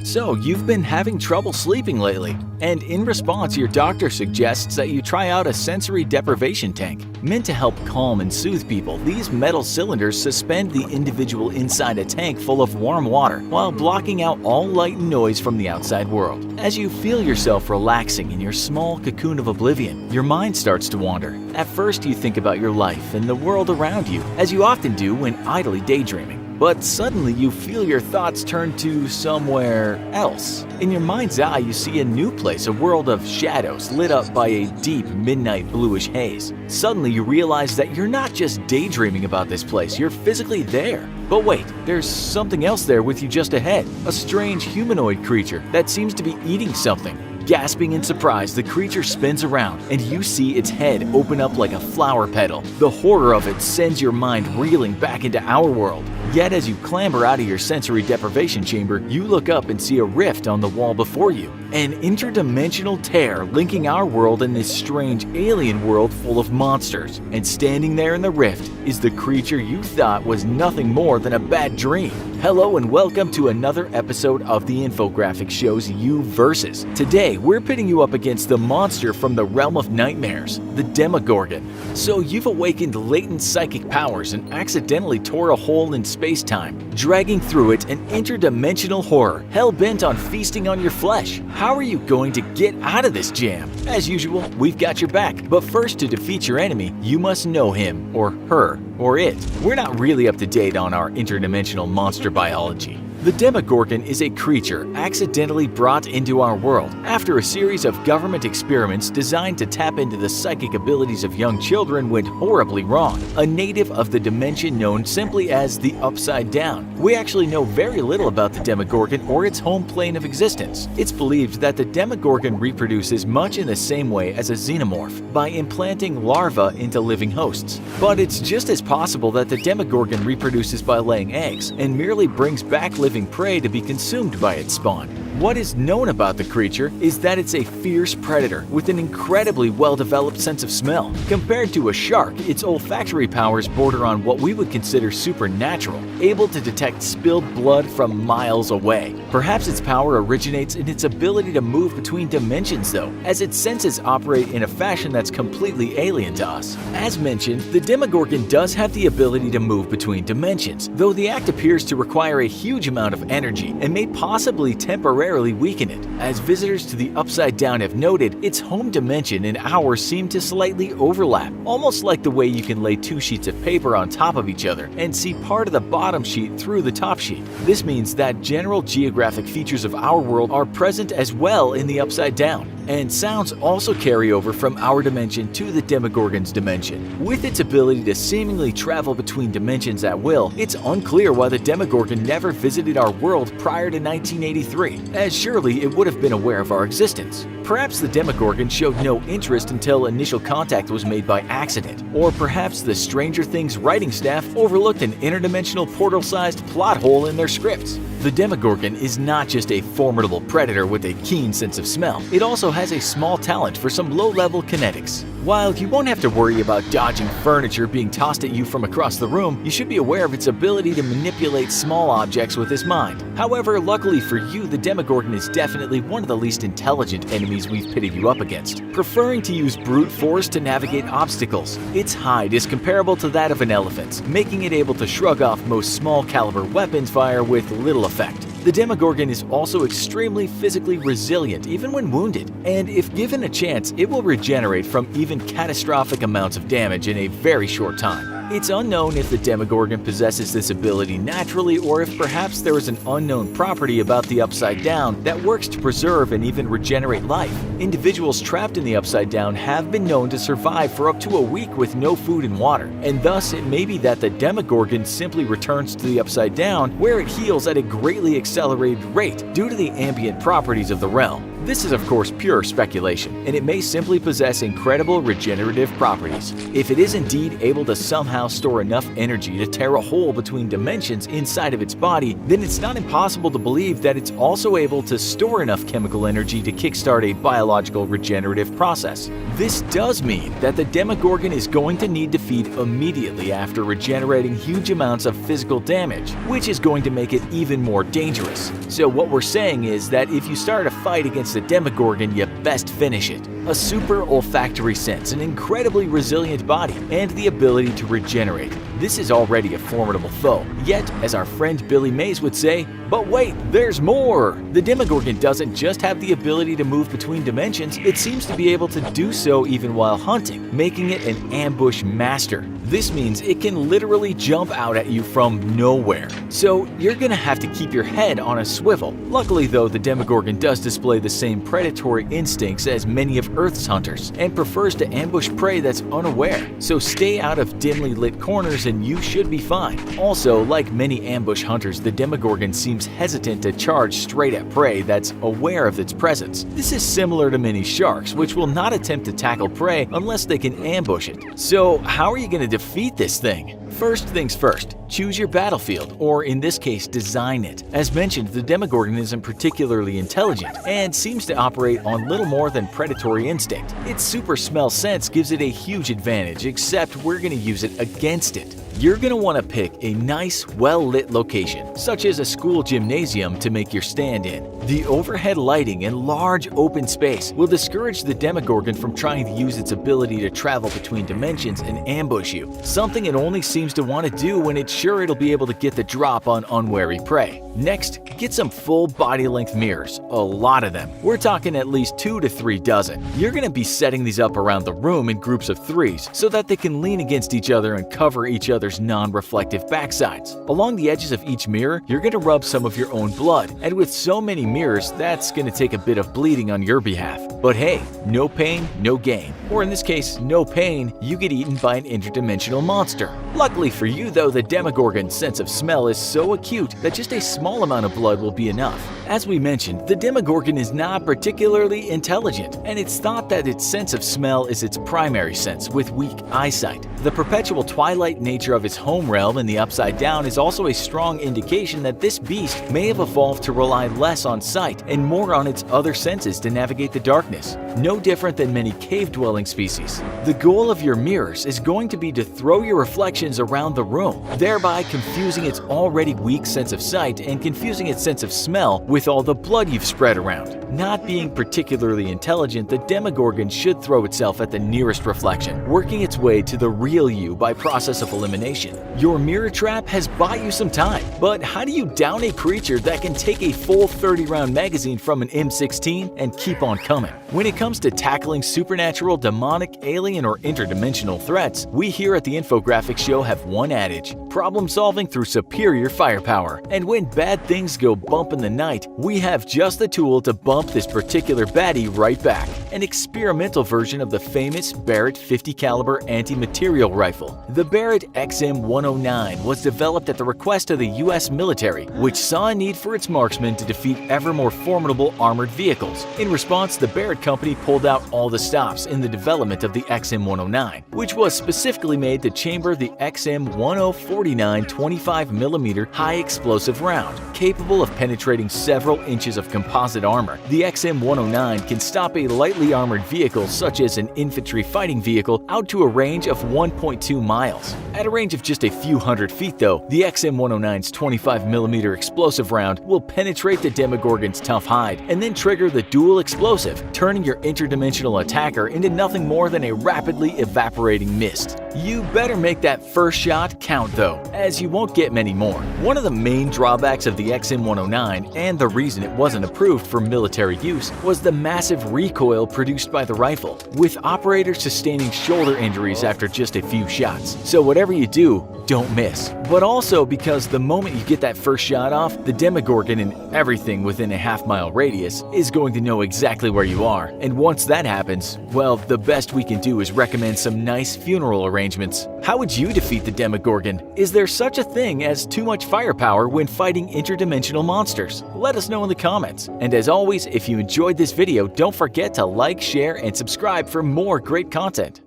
So, you've been having trouble sleeping lately, and in response, your doctor suggests that you try out a sensory deprivation tank. Meant to help calm and soothe people, these metal cylinders suspend the individual inside a tank full of warm water while blocking out all light and noise from the outside world. As you feel yourself relaxing in your small cocoon of oblivion, your mind starts to wander. At first, you think about your life and the world around you, as you often do when idly daydreaming. But suddenly you feel your thoughts turn to somewhere else. In your mind's eye, you see a new place, a world of shadows lit up by a deep midnight bluish haze. Suddenly you realize that you're not just daydreaming about this place, you're physically there. But wait, there's something else there with you just ahead. A strange humanoid creature that seems to be eating something. Gasping in surprise, the creature spins around, and you see its head open up like a flower petal. The horror of it sends your mind reeling back into our world. Yet as you clamber out of your sensory deprivation chamber, you look up and see a rift on the wall before you. An interdimensional tear linking our world and this strange alien world full of monsters. And standing there in the rift is the creature you thought was nothing more than a bad dream. Hello and welcome to another episode of the infographic show's You Versus. Today, we're pitting you up against the monster from the realm of nightmares, the Demogorgon. So you've awakened latent psychic powers and accidentally tore a hole in space-time, dragging through it an interdimensional horror, hell-bent on feasting on your flesh. How are you going to get out of this jam? As usual, we've got your back, but first to defeat your enemy, you must know him, or her, or it. We're not really up to date on our interdimensional monster biology. The Demogorgon is a creature accidentally brought into our world after a series of government experiments designed to tap into the psychic abilities of young children went horribly wrong. A native of the dimension known simply as the Upside Down. We actually know very little about the Demogorgon or its home plane of existence. It's believed that the Demogorgon reproduces much in the same way as a xenomorph, by implanting larvae into living hosts. But it's just as possible that the Demogorgon reproduces by laying eggs and merely brings back living prey to be consumed by its spawn. What is known about the creature is that it's a fierce predator with an incredibly well-developed sense of smell. Compared to a shark, its olfactory powers border on what we would consider supernatural, able to detect spilled blood from miles away. Perhaps its power originates in its ability to move between dimensions though, as its senses operate in a fashion that's completely alien to us. As mentioned, the Demogorgon does have the ability to move between dimensions, though the act appears to require a huge amount of energy and may possibly temporarily weaken it. As visitors to the Upside Down have noted, its home dimension and ours seem to slightly overlap, almost like the way you can lay two sheets of paper on top of each other and see part of the bottom sheet through the top sheet. This means that general geographic features of our world are present as well in the Upside Down. And sounds also carry over from our dimension to the Demogorgon's dimension. With its ability to seemingly travel between dimensions at will, it's unclear why the Demogorgon never visited our world prior to 1983, as surely it would have been aware of our existence. Perhaps the Demogorgon showed no interest until initial contact was made by accident, or perhaps the Stranger Things writing staff overlooked an interdimensional portal-sized plot hole in their scripts. The Demogorgon is not just a formidable predator with a keen sense of smell, it also has a small talent for some low-level kinetics. While you won't have to worry about dodging furniture being tossed at you from across the room, you should be aware of its ability to manipulate small objects with his mind. However, luckily for you, the Demogorgon is definitely one of the least intelligent enemies we've pitted you up against, preferring to use brute force to navigate obstacles. Its hide is comparable to that of an elephant's, making it able to shrug off most small-caliber weapons fire with little effect. The Demogorgon is also extremely physically resilient even when wounded, and if given a chance, it will regenerate from even catastrophic amounts of damage in a very short time. It's unknown if the Demogorgon possesses this ability naturally or if perhaps there is an unknown property about the Upside Down that works to preserve and even regenerate life. Individuals trapped in the Upside Down have been known to survive for up to a week with no food and water, and thus it may be that the Demogorgon simply returns to the Upside Down where it heals at a greatly accelerated rate due to the ambient properties of the realm. This is of course pure speculation, and it may simply possess incredible regenerative properties. If it is indeed able to somehow store enough energy to tear a hole between dimensions inside of its body, then it's not impossible to believe that it's also able to store enough chemical energy to kickstart a biological regenerative process. This does mean that the Demogorgon is going to need to feed immediately after regenerating huge amounts of physical damage, which is going to make it even more dangerous. So what we're saying is that if you start a fight against the Demogorgon, you best finish it. A super olfactory sense, an incredibly resilient body, and the ability to regenerate. This is already a formidable foe. Yet, as our friend Billy Mays would say, but wait, there's more! The Demogorgon doesn't just have the ability to move between dimensions, it seems to be able to do so even while hunting, making it an ambush master. This means it can literally jump out at you from nowhere. So you're gonna have to keep your head on a swivel. Luckily though, the Demogorgon does display the same predatory instincts as many of Earth's hunters, and prefers to ambush prey that's unaware. So stay out of dimly lit corners and you should be fine. Also, like many ambush hunters, the Demogorgon seems hesitant to charge straight at prey that's aware of its presence. This is similar to many sharks, which will not attempt to tackle prey unless they can ambush it. So how are you gonna defeat this thing? First things first, choose your battlefield, or in this case, design it. As mentioned, the Demogorgon isn't particularly intelligent and seems to operate on little more than predatory instinct. Its super smell sense gives it a huge advantage, except we're going to use it against it. You're going to want to pick a nice, well-lit location, such as a school gymnasium, to make your stand in. The overhead lighting and large open space will discourage the Demogorgon from trying to use its ability to travel between dimensions and ambush you, something it only seems to want to do when it's sure it'll be able to get the drop on unwary prey. Next, get some full body-length mirrors, a lot of them. We're talking at least 2 to 3 dozen. You're going to be setting these up around the room in groups of 3s so that they can lean against each other and cover each other's non-reflective backsides. Along the edges of each mirror, you're going to rub some of your own blood, and with so many mirrors, that's going to take a bit of bleeding on your behalf. But hey, no pain, no gain. Or in this case, no pain, you get eaten by an interdimensional monster. Luckily for you though, the Demogorgon's sense of smell is so acute that just a small amount of blood will be enough. As we mentioned, the Demogorgon is not particularly intelligent, and it's thought that its sense of smell is its primary sense, with weak eyesight. The perpetual twilight nature of its home realm in the Upside Down is also a strong indication that this beast may have evolved to rely less on sight and more on its other senses to navigate the darkness. No different than many cave-dwelling species. The goal of your mirrors is going to be to throw your reflections around the room, thereby confusing its already weak sense of sight and confusing its sense of smell with all the blood you've spread around. Not being particularly intelligent, the Demogorgon should throw itself at the nearest reflection, working its way to the real you by process of elimination. Your mirror trap has bought you some time, but how do you down a creature that can take a full 30-round magazine from an M16 and keep on coming? When it comes to tackling supernatural, demonic, alien, or interdimensional threats, we here at the Infographics Show have one adage: problem solving through superior firepower. And when bad things go bump in the night, we have just the tool to bump this particular baddie right back. An experimental version of the famous Barrett 50 caliber anti-material rifle. The Barrett XM109 was developed at the request of the US military, which saw a need for its marksmen to defeat ever more formidable armored vehicles. In response, the Barrett company pulled out all the stops in the development of the XM109, which was specifically made to chamber the XM1049 25mm high explosive round, capable of penetrating several inches of composite armor. The XM109 can stop a lightly armored vehicle such as an infantry fighting vehicle out to a range of 1.2 miles. At a range of just a few hundred feet though, the XM109's 25mm explosive round will penetrate the Demogorgon's tough hide and then trigger the dual explosive, turning your interdimensional attacker into nothing more than a rapidly evaporating mist. You better make that first shot count though, as you won't get many more. One of the main drawbacks of the XM109, and the reason it wasn't approved for military use, was the massive recoil produced by the rifle, with operators sustaining shoulder injuries after just a few shots. So whatever you do, don't miss. But also because the moment you get that first shot off, the Demogorgon and everything within a half-mile radius is going to know exactly where you are. And once that happens, well, the best we can do is recommend some nice funeral arrangements. How would you defeat the Demogorgon? Is there such a thing as too much firepower when fighting interdimensional monsters? Let us know in the comments. And as always, if you enjoyed this video, don't forget to like, share, and subscribe for more great content.